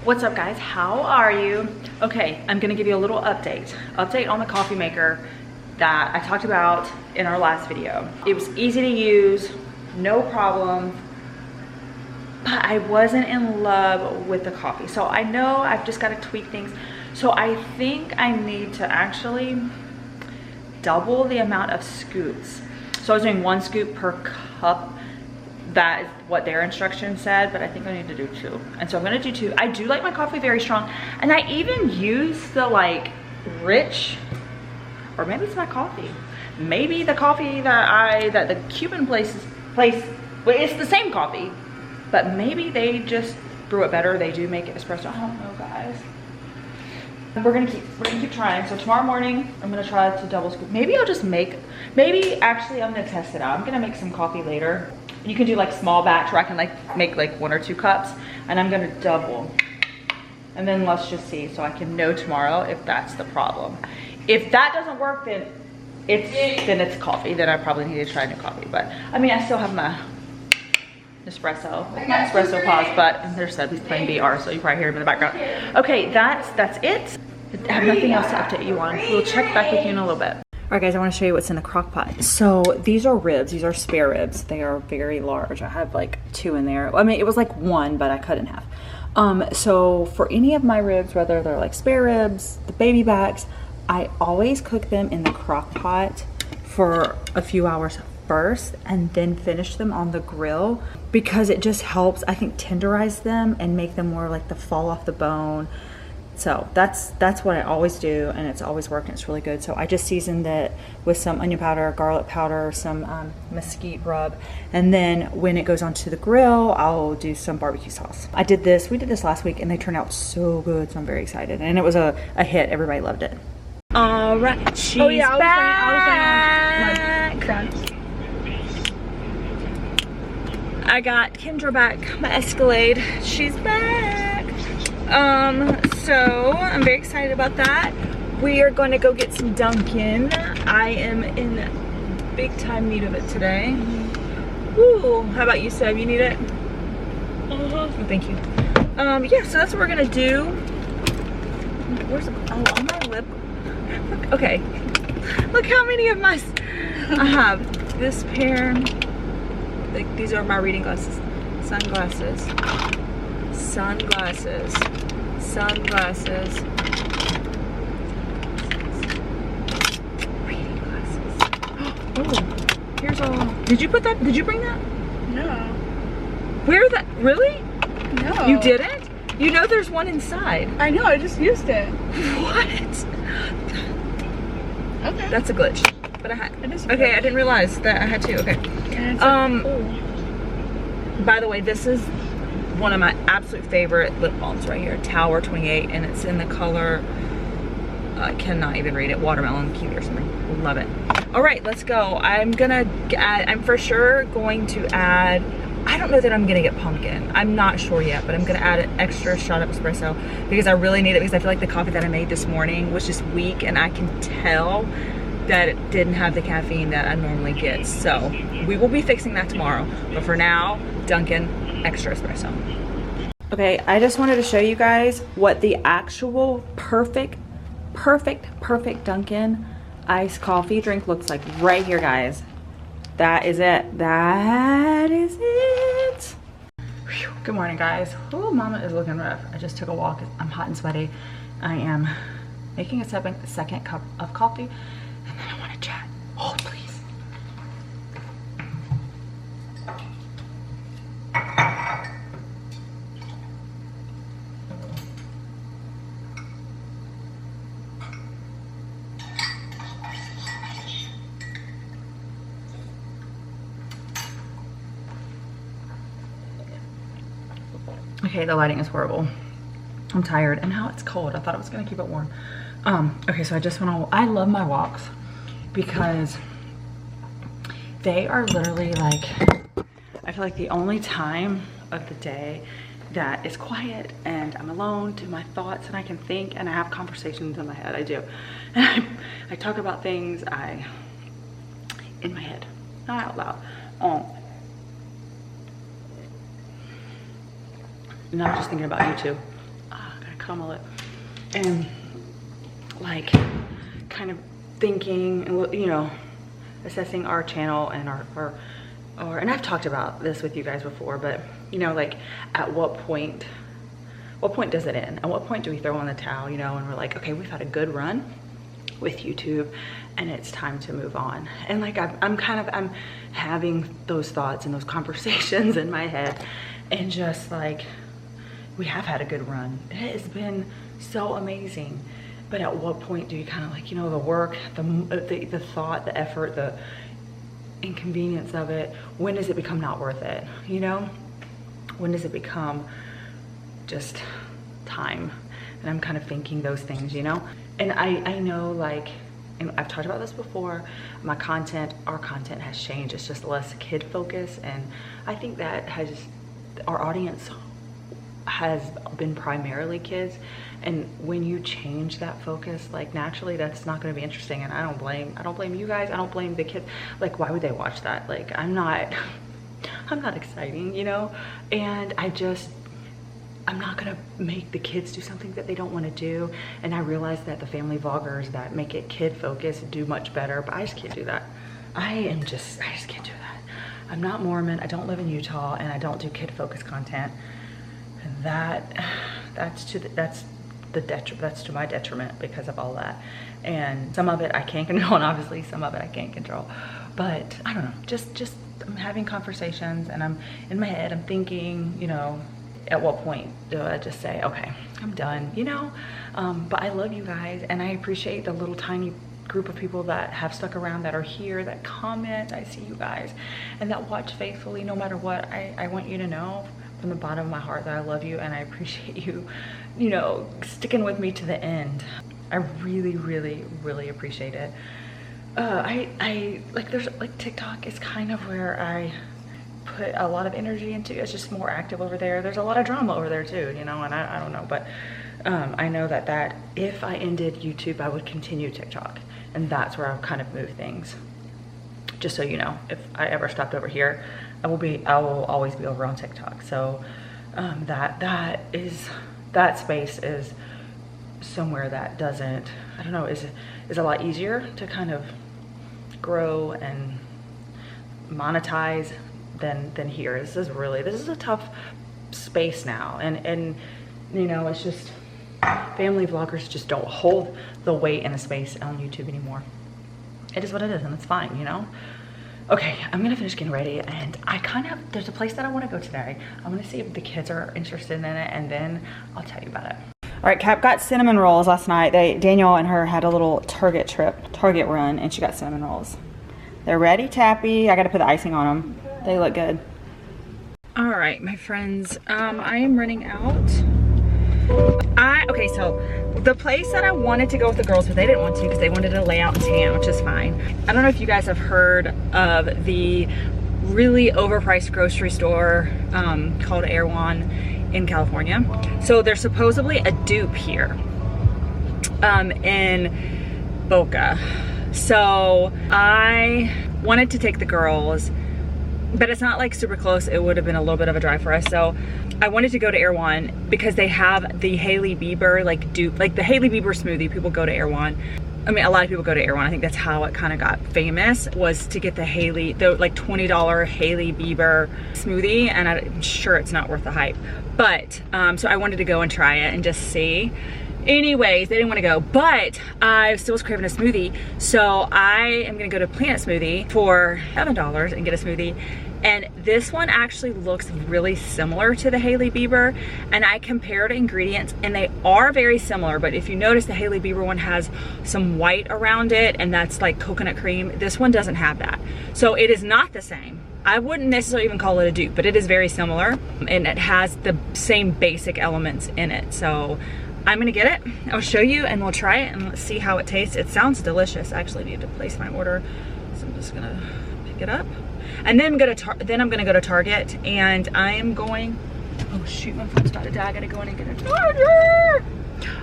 What's up guys, how are you? Okay, I'm gonna give you a little update on the coffee maker that I talked about in our last video. It was easy to use, no problem, but I wasn't in love with the coffee. So I know I've just gotta tweak things. So I think I need to actually double the amount of scoops. So I was doing 1 scoop per cup. That is what their instructions said, but I think I need to do 2. And so I'm gonna do 2. I do like my coffee very strong. And I even use the like rich, or maybe it's my coffee. Maybe the coffee that the Cuban place, well, it's the same coffee, but maybe they just brew it better. They do make it espresso. I don't know, guys. We're gonna keep trying. So tomorrow morning, I'm gonna try to double scoop. Maybe I'll just actually I'm gonna test it out. I'm gonna make some coffee later. You can do like small batch where I can like make like 1 or 2 cups, and I'm gonna double. And then let's just see, so I can know tomorrow if that's the problem. If that doesn't work, then it's coffee. Then I probably need to try new coffee. But I mean, I still have my espresso, my espresso pause, but there's Sebi's playing VR, so you probably hear him in the background. Okay, that's it. I have nothing else to update you on. We'll check back with you in a little bit. All right guys, I want to show you what's in the crock pot. So these are ribs, these are spare ribs. They are very large. I have like 2 in there. I mean, it was like 1, but I cut in half. So for any of my ribs, whether they're like spare ribs, the baby backs, I always cook them in the crock pot for a few hours first and then finish them on the grill, because it just helps, I think, tenderize them and make them more like the fall off the bone. So that's what I always do, and it's always worked, and it's really good. So I just seasoned it with some onion powder, garlic powder, some mesquite rub, and then when it goes onto the grill, I'll do some barbecue sauce. We did this last week, and they turned out so good, so I'm very excited. And it was a hit, everybody loved it. All right, she's back. I got Kendra back, my Escalade. She's back. So I'm very excited about that. We are going to go get some Dunkin. I am in big time need of it today. Woo! How about you, Seb? You need it? Oh, thank you. Yeah, so that's what we're gonna do. Where's on my lip? Okay. Look how many of my I have. This pair. Like, these are my reading glasses. Sunglasses. Reading glasses. Oh, here's all. Did you bring that? No. Where that? Really? No. You didn't? You know there's one inside. I know, I just used it. What? Okay. That's a glitch. But I had. Okay, I didn't realize that I had 2. Okay. By the way, this is one of my absolute favorite lip balms right here, Tower 28, and it's in the color, I cannot even read it, watermelon, kiwi or something. Love it. All right, let's go. I'm for sure going to add, I don't know that I'm gonna get pumpkin. I'm not sure yet, but I'm gonna add an extra shot of espresso because I really need it, because I feel like the coffee that I made this morning was just weak, and I can tell that it didn't have the caffeine that I normally get. So we will be fixing that tomorrow. But for now, Dunkin' extra espresso. Okay, I just wanted to show you guys what the actual perfect Dunkin' iced coffee drink looks like right here, guys. That is it. That is it. Whew. Good morning, guys. Oh, mama is looking rough. I just took a walk. I'm hot and sweaty. I am making a second cup of coffee, and then I want to chat. Hold, please. Okay, the lighting is horrible. I'm tired, and now it's cold. I thought it was gonna keep it warm. Okay, so I love my walks because they are literally like, I feel like the only time of the day that is quiet and I'm alone to my thoughts, and I can think and I have conversations in my head. I do. And I talk about things in my head, not out loud. And I was just thinking about you too. Kamala, and like kind of thinking and, you know, assessing our channel and our and I've talked about this with you guys before, but you know, like at what point does it end? At what point do we throw in the towel, you know, and we're like, okay, we've had a good run with YouTube and it's time to move on. And like I'm having those thoughts and those conversations in my head, and just like, we have had a good run. It has been so amazing. But at what point do you kind of like, you know, the work, the thought, the effort, the inconvenience of it, when does it become not worth it? You know, when does it become just time? And I'm kind of thinking those things, you know. And I know, like, and I've talked about this before, our content has changed. It's just less kid focused, and I think that our audience has been primarily kids, and when you change that focus, like naturally that's not going to be interesting. And I don't blame you guys, I don't blame the kids. Like, why would they watch that? Like, I'm not exciting, you know. And I'm not gonna make the kids do something that they don't want to do. And I realize that the family vloggers that make it kid focused do much better, but I just can't do that. I just can't do that. I'm not Mormon, I don't live in Utah, and I don't do kid focused content. That's to my detriment because of all that. And some of it I can control, and obviously some of it I can't control. But I don't know, just I'm having conversations, and I'm in my head, I'm thinking, you know, at what point do I just say, okay, I'm done, you know? But I love you guys, and I appreciate the little tiny group of people that have stuck around, that are here, that comment. I see you guys, and that watch faithfully no matter what. I want you to know from the bottom of my heart that I love you, and I appreciate you, you know, sticking with me to the end. I really, really, really appreciate it. There's like TikTok is kind of where I put a lot of energy into. It's just more active over there. There's a lot of drama over there too, you know, and I don't know, but I know that if I ended YouTube, I would continue TikTok, and that's where I'll kind of move things. Just so you know, if I ever stopped over here, I will always be over on TikTok. So that space is somewhere that doesn't, I don't know, is a lot easier to kind of grow and monetize than here. This is a tough space now, and you know, it's just family vloggers just don't hold the weight in a space on YouTube anymore. It is what it is, and it's fine, you know. Okay, I'm gonna finish getting ready, and there's a place that I want to go today. I'm gonna see if the kids are interested in it, and then I'll tell you about it. All right, Cap got cinnamon rolls last night. Daniel and her had a little Target run, and she got cinnamon rolls. They're ready, Tappy. I gotta put the icing on them. They look good. All right, my friends, I am running out. Okay, so the place that I wanted to go with the girls, but they didn't want to because they wanted to lay out and tan, which is fine. I don't know if you guys have heard of the really overpriced grocery store called Erewhon in California. So there's supposedly a dupe here in Boca. So I wanted to take the girls, but it's not like super close. It would have been a little bit of a drive for us. So I wanted to go to Erewhon because they have the Hailey Bieber like dupe, like the Hailey Bieber smoothie. People go to Erewhon. I mean, a lot of people go to Erewhon. I think that's how it kind of got famous, was to get the like $20 Hailey Bieber smoothie, and I'm sure it's not worth the hype. But so I wanted to go and try it and just see. Anyways, they didn't want to go, but I still was craving a smoothie, so I am gonna go to Planet Smoothie for $7 and get a smoothie. And this one actually looks really similar to the Hailey Bieber, and I compared ingredients and they are very similar, but if you notice, the Hailey Bieber one has some white around it, and that's like coconut cream. This one doesn't have that. So it is not the same. I wouldn't necessarily even call it a dupe, but it is very similar, and it has the same basic elements in it. So I'm gonna get it, I'll show you, and we'll try it and let's see how it tastes. It sounds delicious. I actually need to place my order, so I'm just gonna pick it up. And then I'm gonna go to Target, and I am going, oh shoot, my phone's about to die. I gotta go in and get a charger.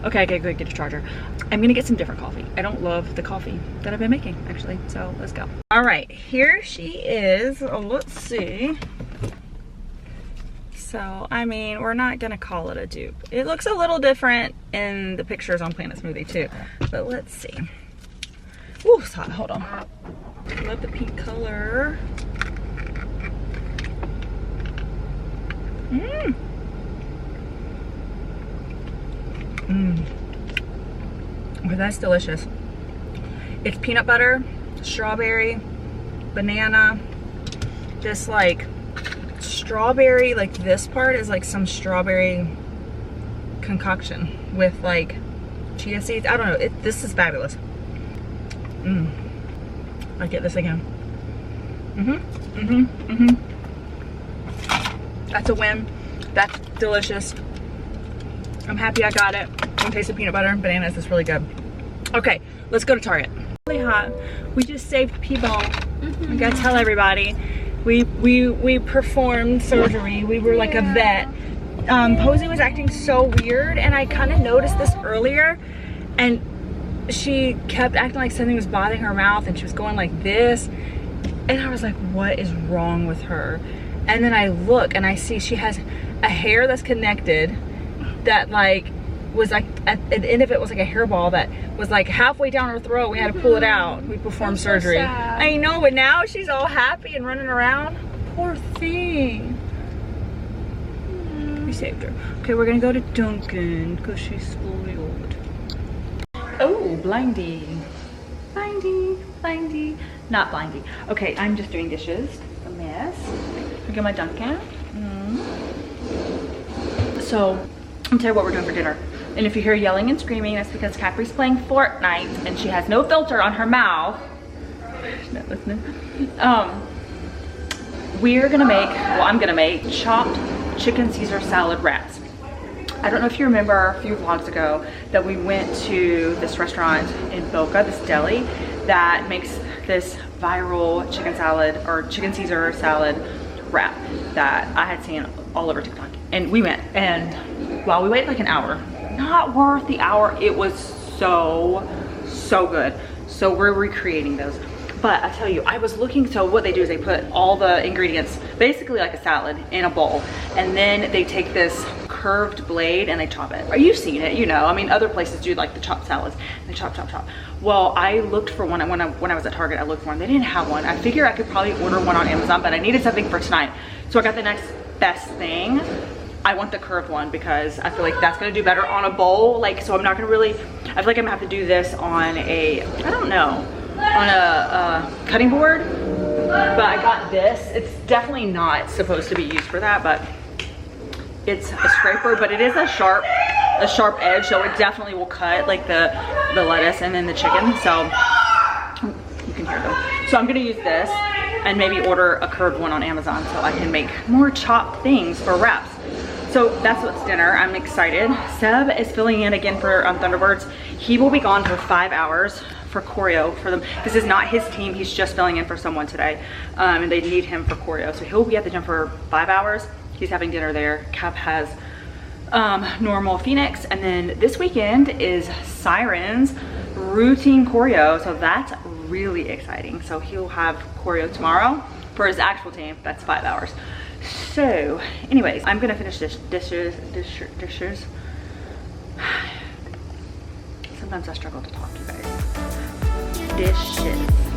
Okay, I gotta go get a charger. I'm gonna get some different coffee. I don't love the coffee that I've been making, actually, so let's go. All right, here she is. Oh, let's see. So, I mean, we're not gonna call it a dupe. It looks a little different in the pictures on Planet Smoothie too, but let's see. Ooh, it's hot, hold on. Love the pink color. Mmm. Mmm. Okay, that's delicious. It's peanut butter, strawberry, banana, just like strawberry, like this part is like some strawberry concoction with like chia seeds. I don't know, this is fabulous. Mmm. I'll get this again. That's a win. That's delicious. I'm happy I got it. One taste of peanut butter and bananas is really good. Okay, let's go to Target. Really hot. We just saved P-Bone. I gotta tell everybody. We performed surgery. We were like a vet. Posey was acting so weird, and I kind of noticed this earlier, and she kept acting like something was bothering her mouth, and she was going like this, and I was like, what is wrong with her? And then I look and I see she has a hair that's connected that like was like at the end of it was like a hairball that was like halfway down her throat. We had to pull it out. We performed surgery. So I know, but now she's all happy and running around. Poor thing. We saved her. Okay, we're gonna go to Dunkin because she's spoiled. Oh, blindy. Blindy. Not blindy. Okay, I'm just doing dishes. A mess. Look at my Dunkin. So, I'll tell you what we're doing for dinner. And if you hear yelling and screaming, that's because Kapri's playing Fortnite and she has no filter on her mouth. She's not listening. We're gonna make, well, I'm gonna make chopped chicken Caesar salad wraps. I don't know if you remember a few vlogs ago that we went to this restaurant in Boca, this deli, that makes this viral chicken salad or chicken Caesar salad wrap that I had seen all over TikTok. And we went, and while we waited like an hour, not worth the hour, it was so good. So we're recreating those. But I tell you, I was looking, so what they do is they put all the ingredients, basically like a salad, in a bowl. And then they take this curved blade and they chop it. You've seen it, you know. I mean, other places do like the chopped salads. They chop. Well, I looked for one when I was at Target. I looked for one. They didn't have one. I figured I could probably order one on Amazon, but I needed something for tonight. So I got the next best thing. I want the curved one because I feel like that's gonna do better on a bowl. Like, so I'm not gonna really, I feel like I'm gonna have to do this on a, I don't know, on a cutting board. But I got this. It's definitely not supposed to be used for that, but it's a scraper, but it is a sharp edge, so it definitely will cut like the lettuce and then the chicken. So you can hear them. So I'm gonna use this and maybe order a curved one on Amazon so I can make more chopped things for wraps. So that's what's dinner. I'm excited. Seb is filling in again for Thunderbirds. He will be gone for 5 hours for choreo for them. This is not his team. He's just filling in for someone today, and they need him for choreo. So he'll be at the gym for 5 hours. He's having dinner there. Cap has normal Phoenix, and then this weekend is Siren's routine choreo. So that's really exciting. So he'll have choreo tomorrow for his actual team. That's 5 hours. So anyways, I'm gonna finish this dishes. Sometimes I struggle to talk, you guys. Dishes.